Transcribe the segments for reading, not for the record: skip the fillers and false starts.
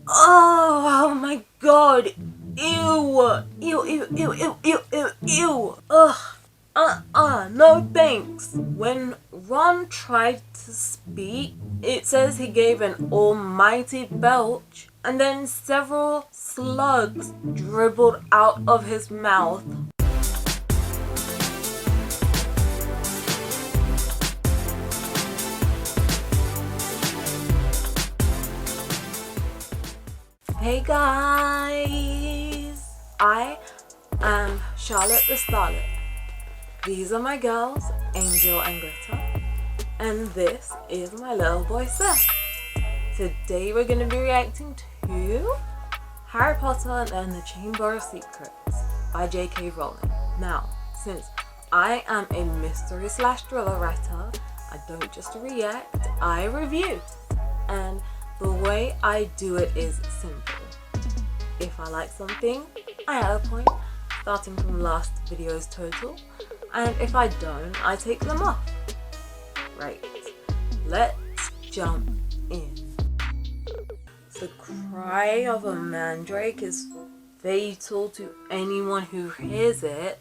Oh my god. Ew. Ew, ew, ew, ew, ew, ew, ew. Ugh. No thanks. When Ron tried to speak, it says he gave an almighty belch, and then several slugs dribbled out of his mouth. Hey guys, I am Charlotte the Starlet. These are my girls, Angel and Glitter, and this is my little boy Seth. Today we're going to be reacting to Harry Potter and the Chamber of Secrets by J.K. Rowling. Now, since I am a mystery/thriller writer, I don't just react, I review. And the way I do it is simple. If I like something, I add a point, starting from last video's total, and if I don't, I take them off. Right, let's jump in. The cry of a mandrake is fatal to anyone who hears it.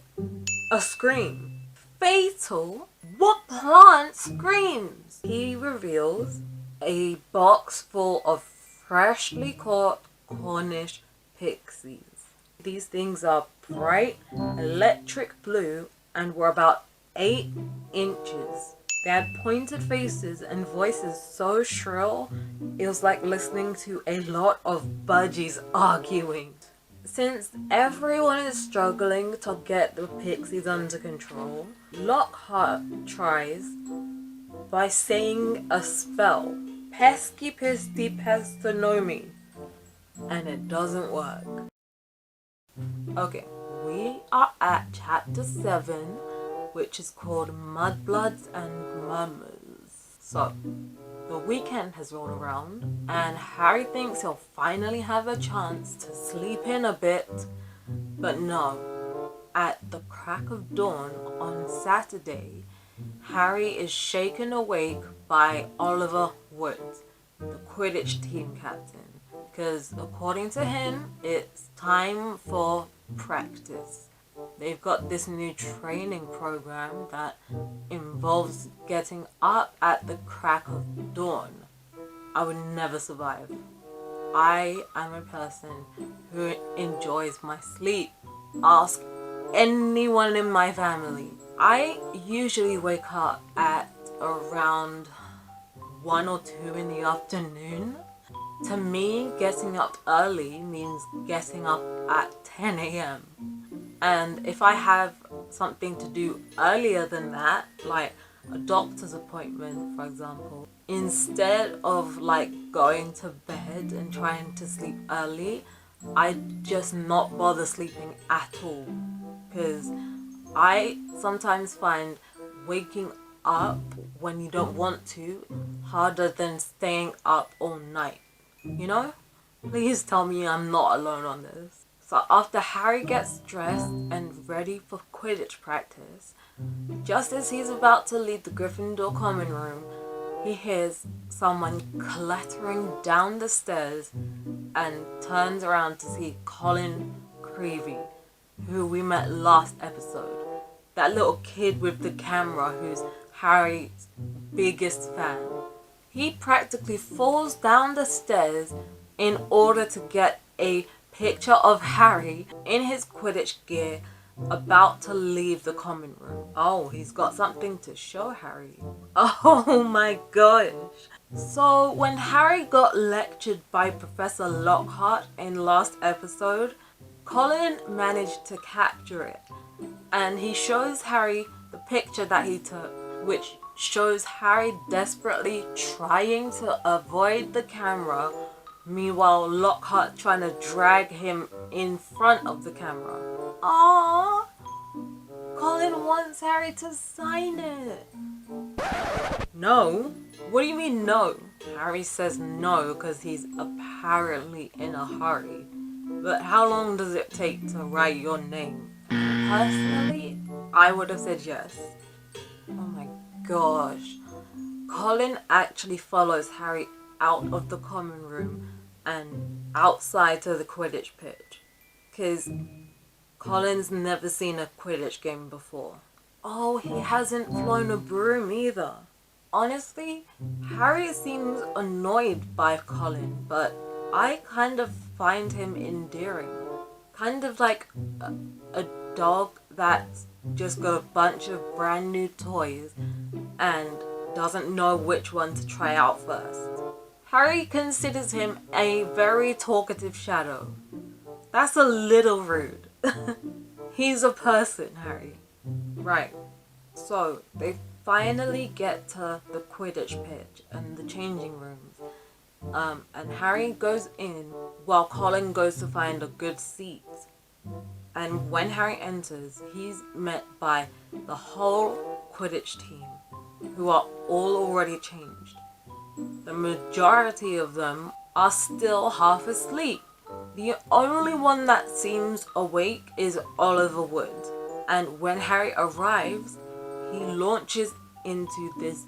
A scream. Fatal? What plant screams? He reveals a box full of freshly caught Cornish pixies. These things are bright electric blue and were about 8 inches. They had pointed faces and voices so shrill it was like listening to a lot of budgies arguing. Since everyone is struggling to get the pixies under control, Lockhart tries by saying a spell, pesky pisty pestonomi, and it doesn't work. Okay, we are at chapter 7, which is called Mudbloods and Murmurs. So, the weekend has rolled around, and Harry thinks he'll finally have a chance to sleep in a bit, but no. At the crack of dawn on Saturday, Harry is shaken awake by Oliver Wood, the Quidditch team captain, because according to him, it's time for practice. They've got this new training program that involves getting up at the crack of dawn. I would never survive. I am a person who enjoys my sleep. Ask anyone in my family. I usually wake up at around 1 or 2 in the afternoon. To me, getting up early means getting up at 10 a.m. And if I have something to do earlier than that, like a doctor's appointment, for example, instead of like going to bed and trying to sleep early, I just not bother sleeping at all. Because I sometimes find waking up when you don't want to harder than staying up all night. You know? Please tell me I'm not alone on this. So after Harry gets dressed and ready for Quidditch practice, just as he's about to leave the Gryffindor common room, he hears someone clattering down the stairs and turns around to see Colin Creevey, who we met last episode. That little kid with the camera who's Harry's biggest fan. He practically falls down the stairs in order to get a picture of Harry in his Quidditch gear about to leave the common room. Oh, he's got something to show Harry. Oh my gosh. So when Harry got lectured by Professor Lockhart in last episode, Colin managed to capture it, and he shows Harry the picture that he took, which shows Harry desperately trying to avoid the camera, meanwhile Lockhart trying to drag him in front of the camera. Aww! Colin wants Harry to sign it. No? What do you mean no? Harry says no because he's apparently in a hurry. But how long does it take to write your name? Personally, I would have said yes. Oh my gosh. Colin actually follows Harry out of the common room and outside to the Quidditch pitch. Because Colin's never seen a Quidditch game before. Oh, he hasn't flown a broom either. Honestly, Harry seems annoyed by Colin, but I kind of find him endearing. Kind of like a dog that's just got a bunch of brand new toys and doesn't know which one to try out first. Harry considers him a very talkative shadow. That's a little rude. He's a person, Harry. Right, so they finally get to the Quidditch pitch and the changing rooms. And Harry goes in while Colin goes to find a good seat. And when Harry enters, he's met by the whole Quidditch team, who are all already changed. The majority of them are still half asleep. The only one that seems awake is Oliver Wood. And when Harry arrives, he launches into this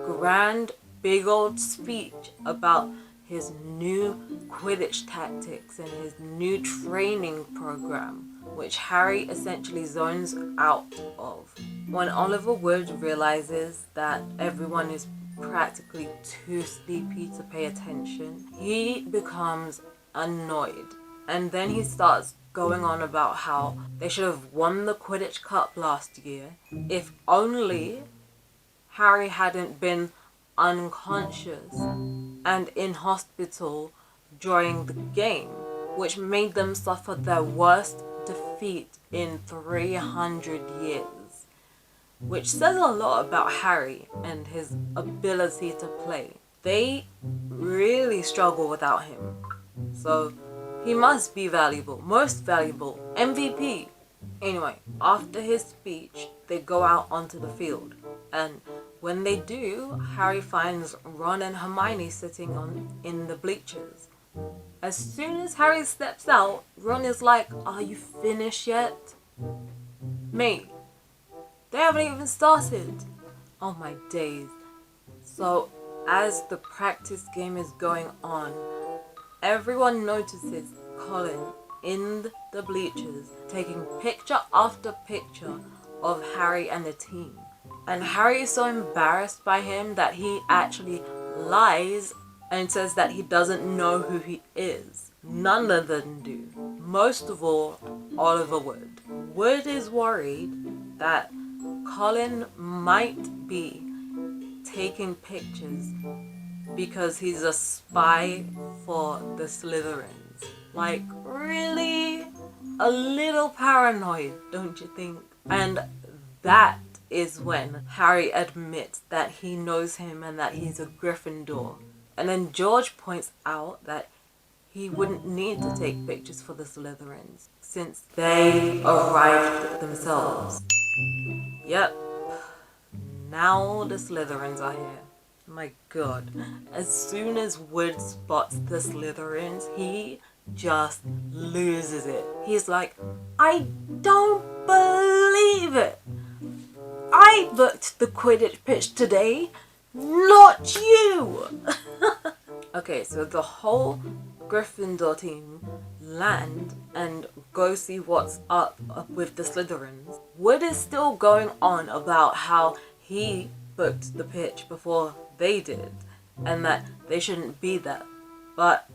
grand big old speech about his new Quidditch tactics and his new training program, which Harry essentially zones out of. When Oliver Wood realizes that everyone is practically too sleepy to pay attention, he becomes annoyed. And then he starts going on about how they should have won the Quidditch Cup last year if only Harry hadn't been unconscious and in hospital during the game, which made them suffer their worst defeat in 300 years. Which says a lot about Harry and his ability to play. They really struggle without him. So he must be valuable, most valuable, MVP. Anyway, after his speech, they go out onto the field. And when they do, Harry finds Ron and Hermione sitting in the bleachers. As soon as Harry steps out, Ron is like, "Are you finished yet?" Mate, they haven't even started. Oh my days. So as the practice game is going on, everyone notices Colin in the bleachers taking picture after picture of Harry and the team. And Harry is so embarrassed by him that he actually lies and says that he doesn't know who he is. None of them do. Most of all, Oliver Wood. Wood is worried that Colin might be taking pictures because he's a spy for the Slytherins. Like, really? A little paranoid, don't you think? And that is when Harry admits that he knows him and that he's a Gryffindor. And then George points out that he wouldn't need to take pictures for the Slytherins since they arrived themselves. Yep, now the Slytherins are here. My god, as soon as Wood spots the Slytherins, he just loses it. He's like, "I don't believe it! I booked the Quidditch pitch today, not you!" Okay, so the whole Gryffindor team land and go see what's up with the Slytherins. Wood is still going on about how he booked the pitch before they did and that they shouldn't be there. But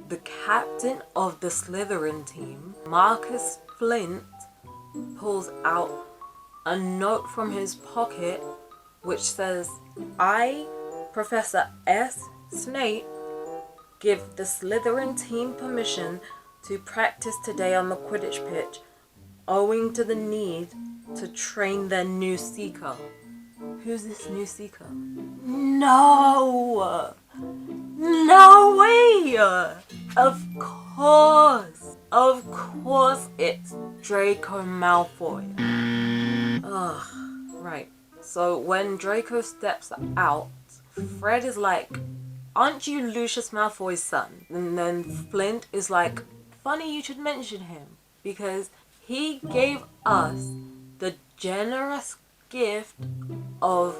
the captain of the Slytherin team, Marcus Flint, pulls out a note from his pocket which says, "I, Professor S. Snape, give the Slytherin team permission to practice today on the Quidditch pitch owing to the need to train their new seeker." Who's this new seeker? No! No way! Of course it's Draco Malfoy. Ugh, right. So when Draco steps out, Fred is like, "Aren't you Lucius Malfoy's son?" And then Flint is like, "Funny you should mention him, because he gave us the generous gift of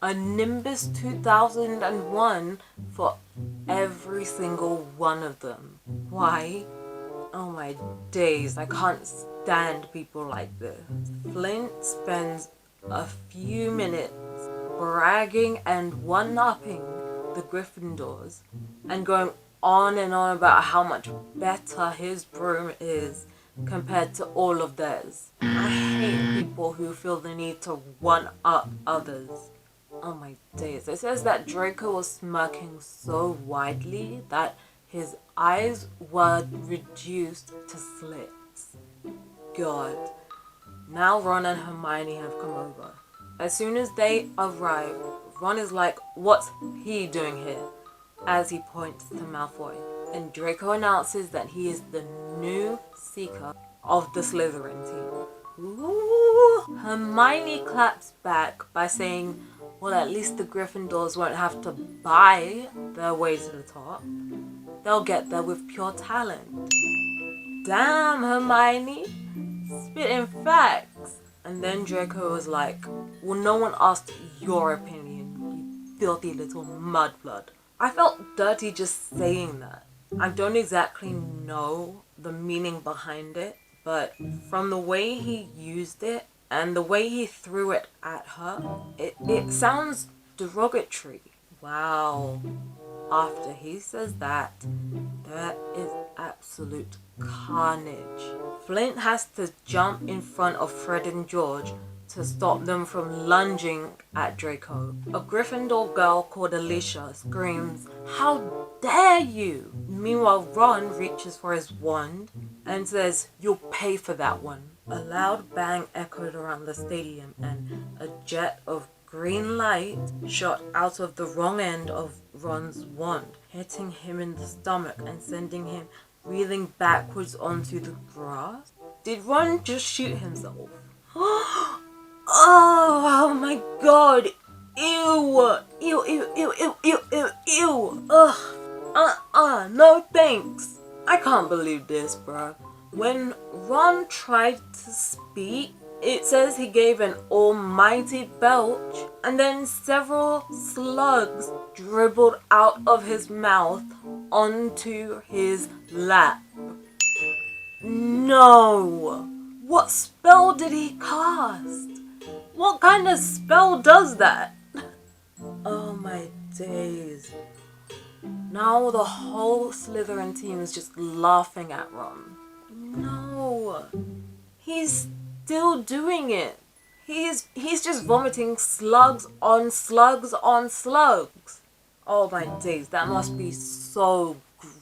a Nimbus 2001 for every single one of them. Why? Oh my days, I can't stand people like this. Flint spends a few minutes bragging and one-upping the Gryffindors and going on and on about how much better his broom is compared to all of theirs. I hate people who feel the need to one-up others. Oh my days. It says that Draco was smirking so widely that his eyes were reduced to slits. God. Now Ron and Hermione have come over. As soon as they arrive, Ron is like, "What's he doing here?" as he points to Malfoy. And Draco announces that he is the new Seeker of the Slytherin team. Ooh. Hermione claps back by saying, well, at least the Gryffindors won't have to buy their way to the top. They'll get there with pure talent. Damn, Hermione. Spitting facts. And then Draco was like, well, no one asked your opinion, you filthy little mudblood. I felt dirty just saying that. I don't exactly know the meaning behind it, but from the way he used it and the way he threw it at her, it sounds derogatory. Wow. After he says that, there is absolute carnage. Flint has to jump in front of Fred and George to stop them from lunging at Draco. A Gryffindor girl called Alicia screams, "How dare you!" Meanwhile, Ron reaches for his wand and says, "You'll pay for that one." A loud bang echoed around the stadium and a jet of green light shot out of the wrong end of Ron's wand, hitting him in the stomach and sending him reeling backwards onto the grass. Did Ron just shoot himself? Oh my god! Ew! Ew, ew, ew, ew, ew, ew, ew! Ugh! No thanks! I can't believe this, bruh. When Ron tried to speak, it says he gave an almighty belch and then several slugs dribbled out of his mouth onto his lap. No! What spell did he cast? What kind of spell does that? Oh my days. Now the whole Slytherin team is just laughing at Ron. No. He's still doing it. He's just vomiting slugs on slugs on slugs. Oh my days, that must be so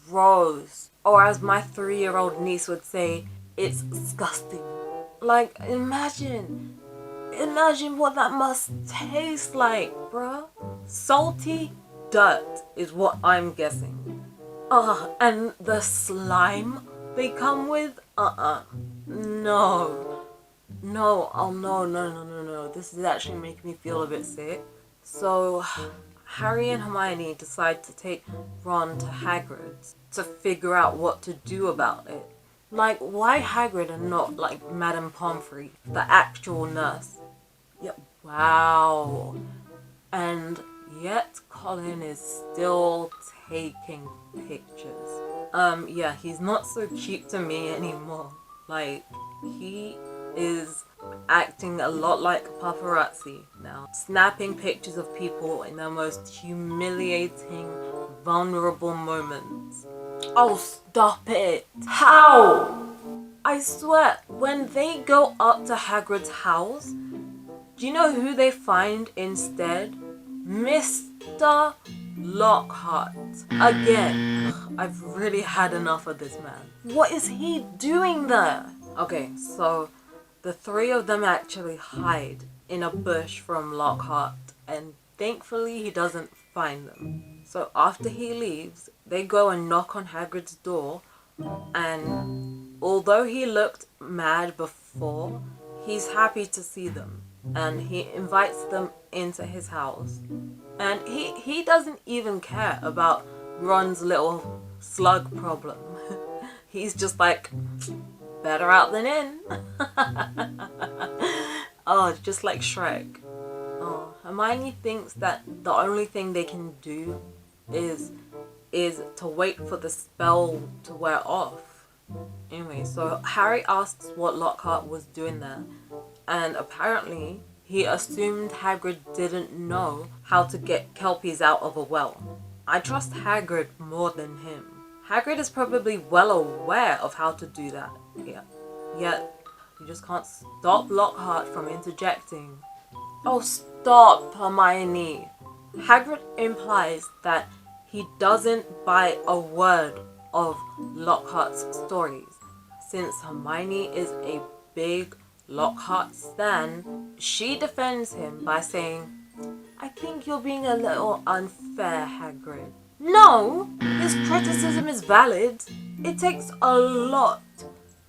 gross. Or as my 3-year-old niece would say, it's disgusting. Like, imagine what that must taste like, bruh. Salty dirt is what I'm guessing. And the slime they come with? No. No, oh no. This is actually making me feel a bit sick. So, Harry and Hermione decide to take Ron to Hagrid's to figure out what to do about it. Like, why Hagrid and not, like, Madame Pomfrey, the actual nurse? Yep. Wow. And yet Colin is still taking pictures. Yeah, he's not so cute to me anymore. Like, he is acting a lot like paparazzi now. Snapping pictures of people in their most humiliating, vulnerable moments. Oh, stop it. How? I swear, when they go up to Hagrid's house, do you know who they find instead? Mr. Lockhart. Again. I've really had enough of this man. What is he doing there? Okay, so the three of them actually hide in a bush from Lockhart, and thankfully he doesn't find them. So after he leaves, they go and knock on Hagrid's door, and although he looked mad before, he's happy to see them, and he invites them into his house. And he doesn't even care about Ron's little slug problem. He's just like, better out than in. Oh, just like Shrek. Hermione thinks that the only thing they can do is to wait for the spell to wear off. Anyway, so Harry asks what Lockhart was doing there, and apparently he assumed Hagrid didn't know how to get Kelpies out of a well. I trust Hagrid more than him. Hagrid is probably well aware of how to do that, yet he just can't stop Lockhart from interjecting. Oh, stop, Hermione. Hagrid implies that he doesn't buy a word of Lockhart's stories. Since Hermione is a big Lockhart stan, she defends him by saying, I think you're being a little unfair, Hagrid. No, his criticism is valid. It takes a lot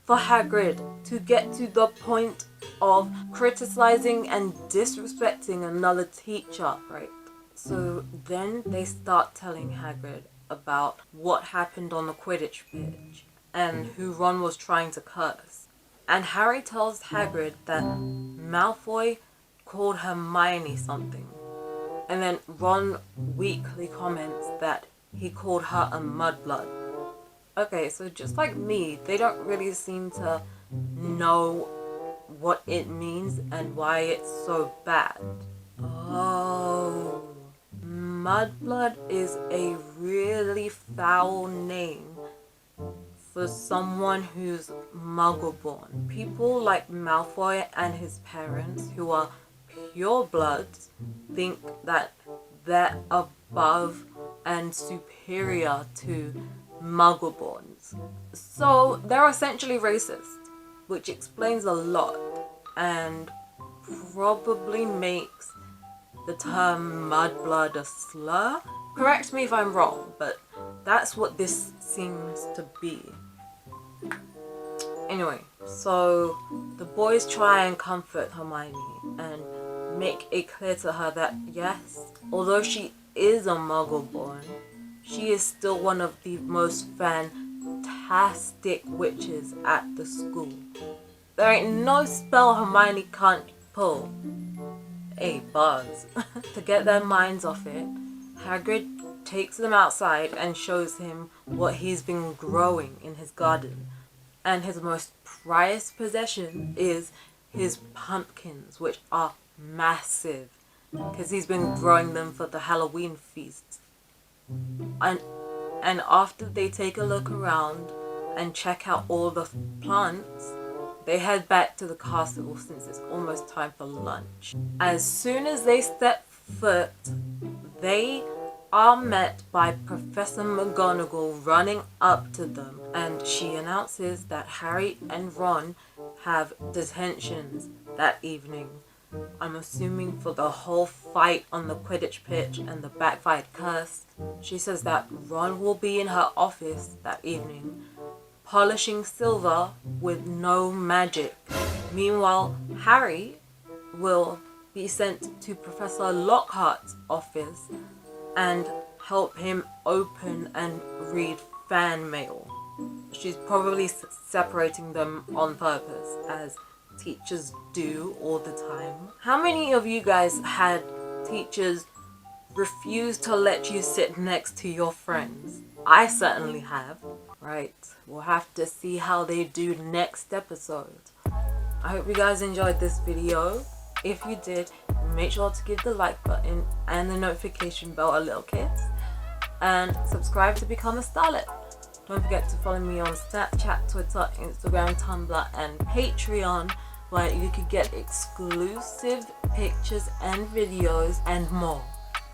for Hagrid to get to the point of criticizing and disrespecting another teacher, right? So then they start telling Hagrid about what happened on the Quidditch pitch and who Ron was trying to curse. And Harry tells Hagrid that Malfoy called Hermione something. And then Ron weakly comments that he called her a mudblood. Okay, so just like me, they don't really seem to know what it means and why it's so bad. Oh, mudblood is a really foul name for someone who's muggle-born. People like Malfoy and his parents, who are purebloods, think that they're above and superior to muggle-borns. So they're essentially racist, which explains a lot and probably makes the term mudblood a slur. Correct me if I'm wrong, but that's what this seems to be. Anyway, so the boys try and comfort Hermione and make it clear to her that yes, although she is a muggle-born, she is still one of the most fantastic witches at the school. There ain't no spell Hermione can't pull. Hey, buzz. To get their minds off it, Hagrid takes them outside and shows him what he's been growing in his garden. And his most prized possession is his pumpkins, which are massive, because he's been growing them for the Halloween feast. And after they take a look around and check out all the plants, they head back to the castle since it's almost time for lunch. As soon as they step foot, they are met by Professor McGonagall running up to them, and she announces that Harry and Ron have detentions that evening. I'm assuming for the whole fight on the Quidditch pitch and the backfired curse. She says that Ron will be in her office that evening, polishing silver with no magic. Meanwhile, Harry will be sent to Professor Lockhart's office and help him open and read fan mail. She's probably separating them on purpose, as teachers do all the time. How many of you guys had teachers refuse to let you sit next to your friends? I certainly have. Right, we'll have to see how they do next episode. I hope you guys enjoyed this video. If you did, make sure to give the like button and the notification bell a little kiss, and subscribe to become a Starlet. Don't forget to follow me on Snapchat, Twitter, Instagram, Tumblr, and Patreon, where you can get exclusive pictures and videos and more.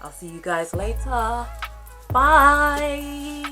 I'll see you guys later. Bye!